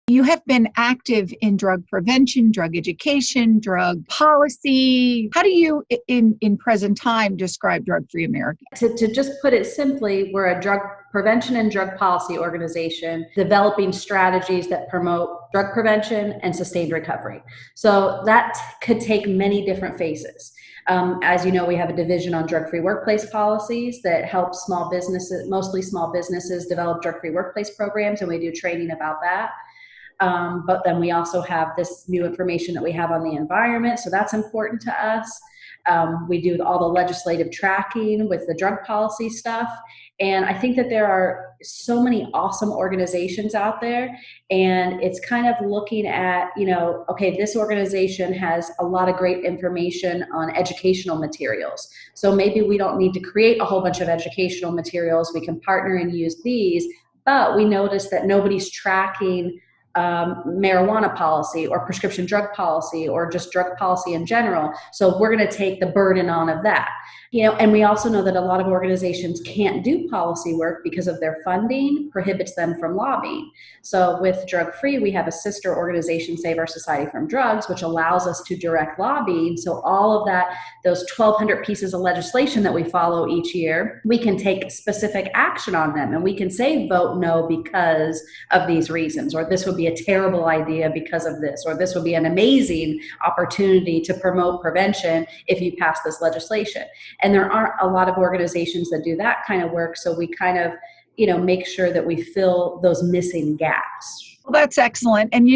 You have been active in drug prevention, drug education, drug policy. How do you, in present time, describe Drug-Free America? To just put it simply, we're a drug prevention and drug policy organization developing strategies that promote drug prevention and sustained recovery. So that could take many different phases. As you know, we have a division on drug-free workplace policies that helps small businesses, mostly small businesses, develop drug-free workplace programs, and we do training about that. But then we also have this new information that we have on the environment, so that's important to us. We do all the legislative tracking with the drug policy stuff. And I think that there are so many awesome organizations out there, and it's kind of looking at, okay, this organization has a lot of great information on educational materials. So maybe we don't need to create a whole bunch of educational materials. We can partner and use these, but we notice that nobody's tracking marijuana policy or prescription drug policy or just drug policy in general. So we're going to take the burden on of that. And we also know that a lot of organizations can't do policy work because of their funding prohibits them from lobbying. So with Drug Free, we have a sister organization, Save Our Society from Drugs, which allows us to direct lobbying. So all of that, those 1,200 pieces of legislation that we follow each year, we can take specific action on them, and we can say vote no because of these reasons, or this would be a terrible idea because of this, or this would be an amazing opportunity to promote prevention if you pass this legislation. And there aren't a lot of organizations that do that kind of work, so we kind of, make sure that we fill those missing gaps. Well, that's excellent. And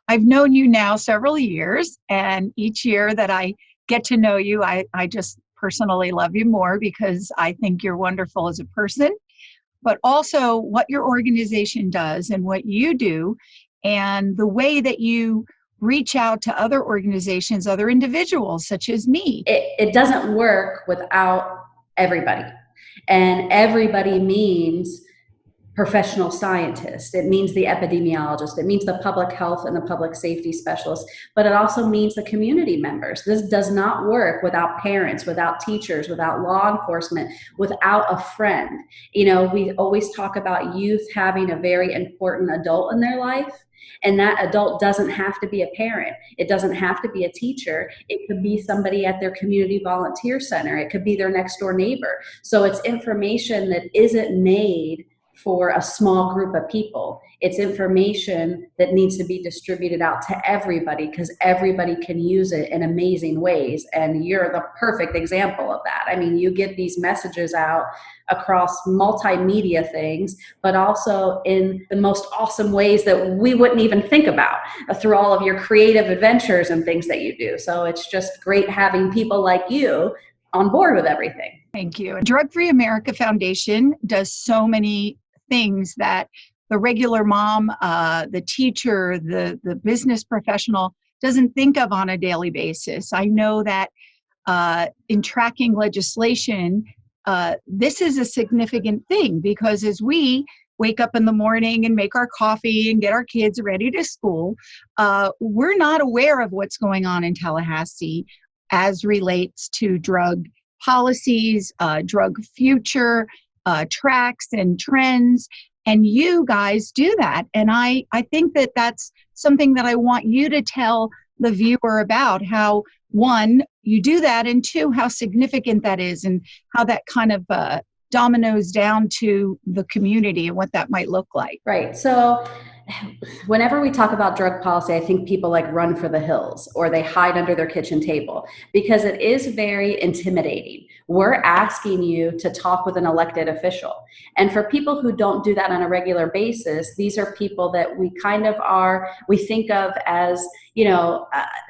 I've known you now several years, and each year that I get to know you, I just personally love you more because I think you're wonderful as a person, but also what your organization does and what you do and the way that you reach out to other organizations, other individuals such as me. It doesn't work without everybody. And everybody means professional scientists. It means the epidemiologist. It means the public health and the public safety specialists, but it also means the community members. This does not work without parents, without teachers, without law enforcement, without a friend. We always talk about youth having a very important adult in their life. And that adult doesn't have to be a parent. It doesn't have to be a teacher. It could be somebody at their community volunteer center. It could be their next door neighbor. So it's information that isn't made for a small group of people. It's information that needs to be distributed out to everybody because everybody can use it in amazing ways. And you're the perfect example of that. I mean, you get these messages out across multimedia things, but also in the most awesome ways that we wouldn't even think about through all of your creative adventures and things that you do. So it's just great having people like you on board with everything. Thank you. Drug-Free America Foundation does so many things that the regular mom, the teacher, the business professional doesn't think of on a daily basis. I know that in tracking legislation, this is a significant thing because as we wake up in the morning and make our coffee and get our kids ready to school, we're not aware of what's going on in Tallahassee as relates to drug policies, drug future, tracks and trends, and you guys do that. And I think that that's something that I want you to tell the viewer about, how one, you do that, and two, how significant that is and how that kind of dominoes down to the community and what that might look like. Right. So whenever we talk about drug policy, I think people run for the hills or they hide under their kitchen table because it is very intimidating. We're asking you to talk with an elected official. And for people who don't do that on a regular basis, these are people that we think of as,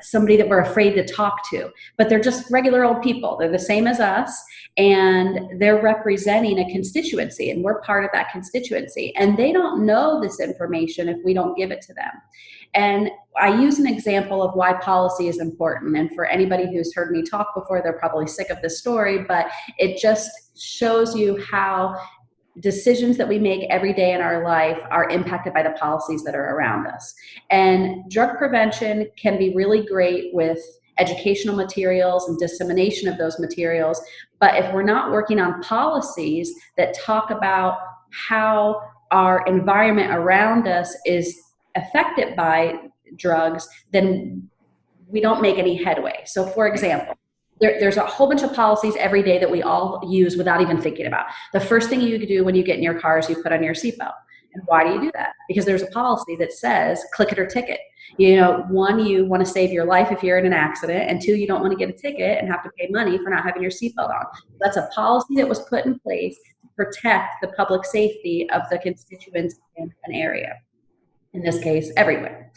somebody that we're afraid to talk to, but they're just regular old people. They're the same as us, and they're representing a constituency, and we're part of that constituency. And they don't know this information if we don't give it to them. And I use an example of why policy is important. And for anybody who's heard me talk before, they're probably sick of this story, but it just shows you how decisions that we make every day in our life are impacted by the policies that are around us. And drug prevention can be really great with educational materials and dissemination of those materials. But if we're not working on policies that talk about how our environment around us is affected by drugs, then we don't make any headway. So for example, there's a whole bunch of policies every day that we all use without even thinking about. The first thing you do when you get in your car is you put on your seatbelt. And why do you do that? Because there's a policy that says click it or ticket. You know, one, you want to save your life if you're in an accident, and two, you don't want to get a ticket and have to pay money for not having your seatbelt on. That's a policy that was put in place to protect the public safety of the constituents in an area. In this case, everywhere.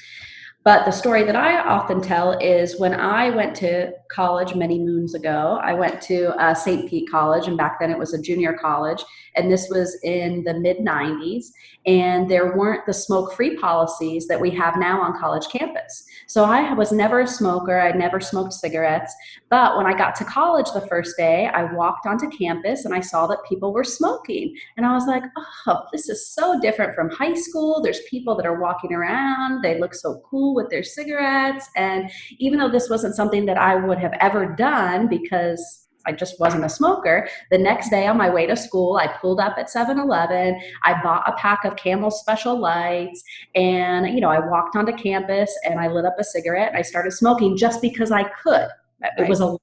But the story that I often tell is when I went to college many moons ago, I went to St. Pete College, and back then it was a junior college, and this was in the mid-90s, and there weren't the smoke-free policies that we have now on college campus. So I was never a smoker. I never smoked cigarettes. But when I got to college the first day, I walked onto campus and I saw that people were smoking. And I was like, oh, this is so different from high school. There's people that are walking around. They look so cool with their cigarettes. And even though this wasn't something that I would have ever done because I just wasn't a smoker, the next day on my way to school, I pulled up at 7-Eleven. I bought a pack of Camel Special Lights, and I walked onto campus and I lit up a cigarette and I started smoking just because I could. It was allowed.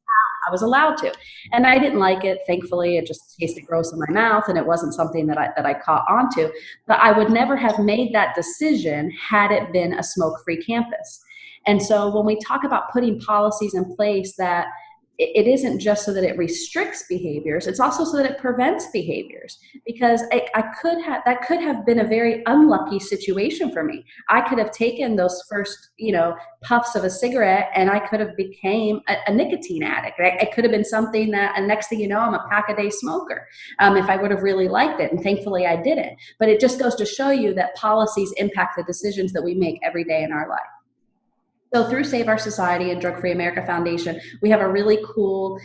I was allowed to, and I didn't like it. Thankfully, it just tasted gross in my mouth, and it wasn't something that I caught onto. But I would never have made that decision had it been a smoke-free campus. And so when we talk about putting policies in place, that it isn't just so that it restricts behaviors, it's also so that it prevents behaviors, because that could have been a very unlucky situation for me. I could have taken those first, puffs of a cigarette and I could have became a nicotine addict. It could have been something that, and next thing you know, I'm a pack-a-day smoker, if I would have really liked it. And thankfully I didn't. But it just goes to show you that policies impact the decisions that we make every day in our life. So through Save Our Society and Drug Free America Foundation, we have a really cool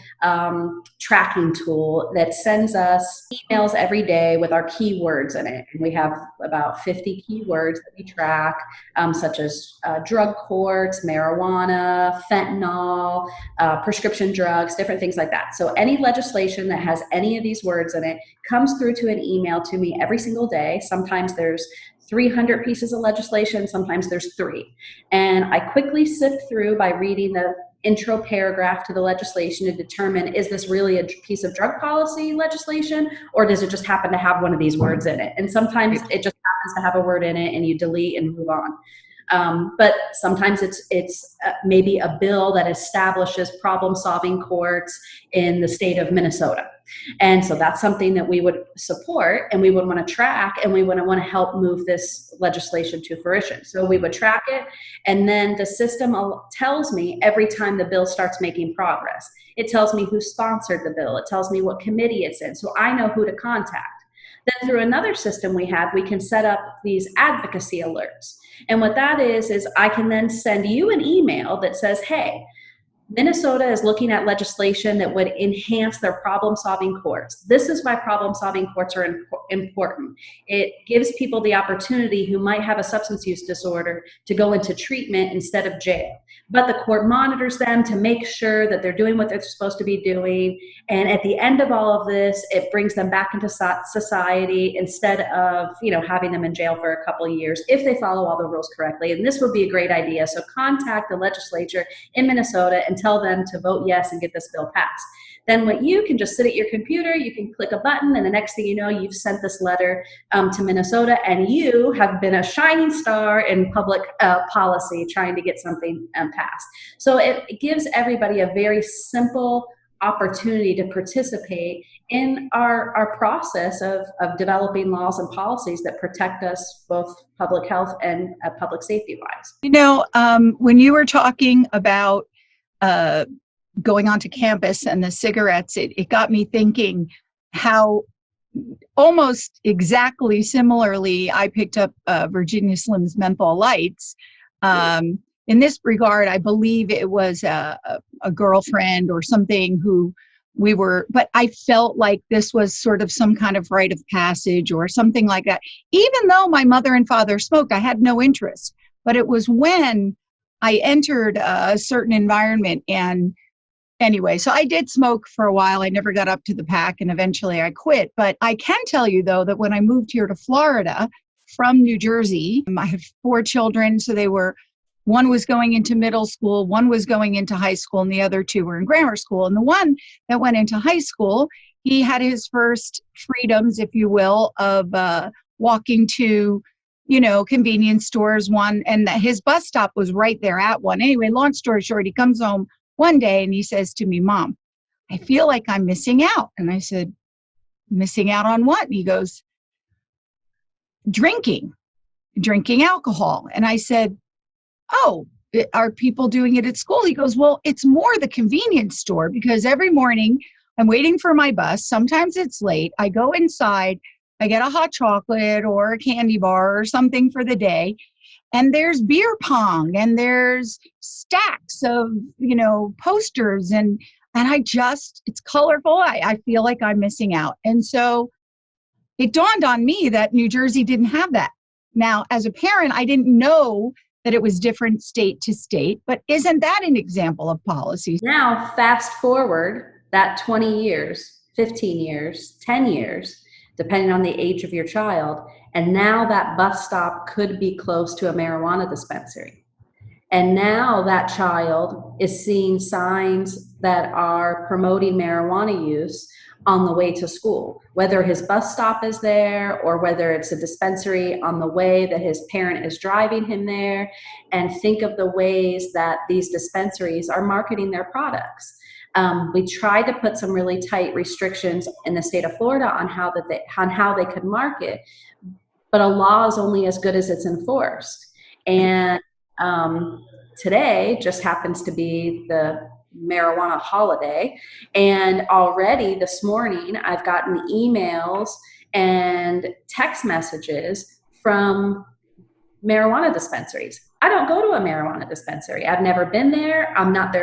tracking tool that sends us emails every day with our keywords in it. And we have about 50 keywords that we track, such as drug courts, marijuana, fentanyl, prescription drugs, different things like that. So any legislation that has any of these words in it comes through to an email to me every single day. Sometimes there's 300 pieces of legislation, sometimes there's 3. And I quickly sift through by reading the intro paragraph to the legislation to determine, is this really a piece of drug policy legislation, or does it just happen to have one of these words in it? And sometimes it just happens to have a word in it and you delete and move on. But sometimes it's maybe a bill that establishes problem-solving courts in the state of Minnesota. And so that's something that we would support and we would want to track, and we would want to help move this legislation to fruition. So we would track it, and then the system tells me every time the bill starts making progress. It tells me who sponsored the bill. It tells me what committee it's in, so I know who to contact. Then through another system we have, we can set up these advocacy alerts. And what that is I can then send you an email that says, hey, Minnesota is looking at legislation that would enhance their problem-solving courts. This is why problem-solving courts are important. It gives people the opportunity who might have a substance use disorder to go into treatment instead of jail. But the court monitors them to make sure that they're doing what they're supposed to be doing. And at the end of all of this, it brings them back into society instead of, having them in jail for a couple of years if they follow all the rules correctly. And this would be a great idea. So contact the legislature in Minnesota and tell them to vote yes and get this bill passed. Then what you can just sit at your computer, you can click a button, and the next thing you know, you've sent this letter to Minnesota, and you have been a shining star in public policy trying to get something passed. So it gives everybody a very simple opportunity to participate in our process of developing laws and policies that protect us both public health and public safety wise. When you were talking about going onto campus and the cigarettes, it got me thinking how almost exactly similarly I picked up Virginia Slim's menthol lights. In this regard, I believe it was a girlfriend or something who but I felt like this was sort of some kind of rite of passage or something like that. Even though my mother and father smoked, I had no interest. But it was when I entered a certain environment, and anyway, so I did smoke for a while. I never got up to the pack, and eventually I quit. But I can tell you, though, that when I moved here to Florida from New Jersey. I have 4 children, so one was going into middle school, one was going into high school, and the other 2 were in grammar school. And the one that went into high school, he had his first freedoms, if you will, of walking to, convenience stores, and his bus stop was right there at one. Anyway, long story short, he comes home one day and he says to me, "Mom, I feel like I'm missing out." And I said, "Missing out on what?" And he goes, drinking alcohol. And I said, "Oh, are people doing it at school?" He goes, "Well, it's more the convenience store, because every morning I'm waiting for my bus. Sometimes it's late. I go inside, I get a hot chocolate or a candy bar or something for the day. And there's beer pong and there's stacks of, posters and it's colorful. I feel like I'm missing out." And so it dawned on me that New Jersey didn't have that. Now, as a parent, I didn't know that it was different state to state, but isn't that an example of policies? Now, fast forward that 20 years, 15 years, 10 years, depending on the age of your child, and now that bus stop could be close to a marijuana dispensary. And now that child is seeing signs that are promoting marijuana use on the way to school, whether his bus stop is there or whether it's a dispensary on the way that his parent is driving him there. And think of the ways that these dispensaries are marketing their products. We tried to put some really tight restrictions in the state of Florida on how they could market, but a law is only as good as it's enforced. And today just happens to be the marijuana holiday, and already this morning I've gotten emails and text messages from marijuana dispensaries. I don't go to a marijuana dispensary. I've never been there. I'm not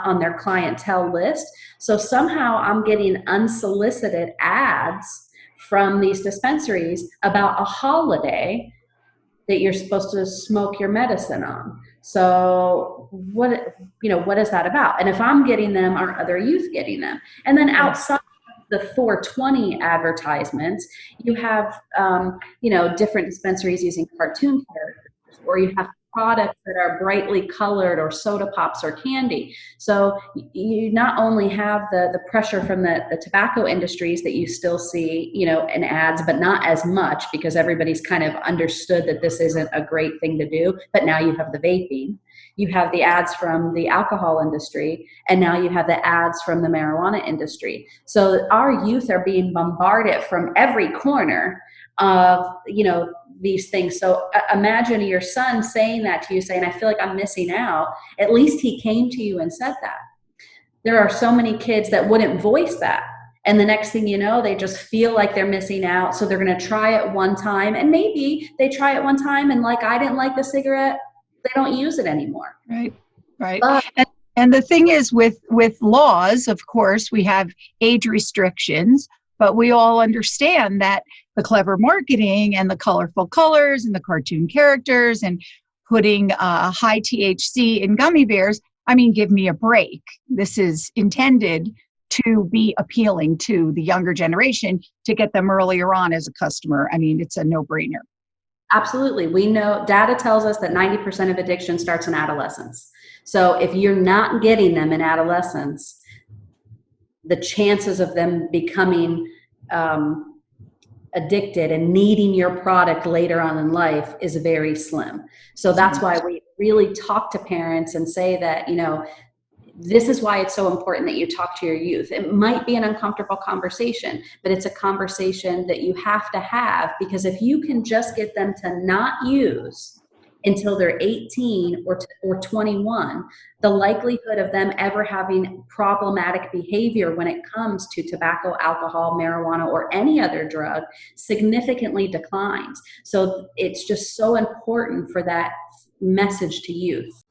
on their clientele list. So somehow I'm getting unsolicited ads from these dispensaries about a holiday that you're supposed to smoke your medicine on. So what is that about? And if I'm getting them, are other youth getting them? And then outside the 420 advertisements, you have, different dispensaries using cartoon characters, or you have products that are brightly colored, or soda pops or candy. So you not only have the pressure from the tobacco industries that you still see, in ads, but not as much, because everybody's kind of understood that this isn't a great thing to do. But now you have the vaping, you have the ads from the alcohol industry, and now you have the ads from the marijuana industry. So our youth are being bombarded from every corner of, these things. So imagine your son saying that to you, saying, "I feel like I'm missing out." At least he came to you and said that. There are so many kids that wouldn't voice that. And the next thing you know, they just feel like they're missing out. So they're going to try it one time. And maybe they try it one time and, like, I didn't like the cigarette, they don't use it anymore. Right. But, and the thing is with laws, of course, we have age restrictions, but we all understand that the clever marketing and the colorful colors and the cartoon characters and putting high THC in gummy bears, I mean, give me a break. This is intended to be appealing to the younger generation, to get them earlier on as a customer. I mean, it's a no-brainer. Absolutely. We know data tells us that 90% of addiction starts in adolescence. So if you're not getting them in adolescence, the chances of them becoming addicted and needing your product later on in life is very slim. So that's why we really talk to parents and say that, this is why it's so important that you talk to your youth. It might be an uncomfortable conversation, but it's a conversation that you have to have, because if you can just get them to not use until they're 18 or 21, the likelihood of them ever having problematic behavior when it comes to tobacco, alcohol, marijuana, or any other drug significantly declines. So it's just so important for that message to youth.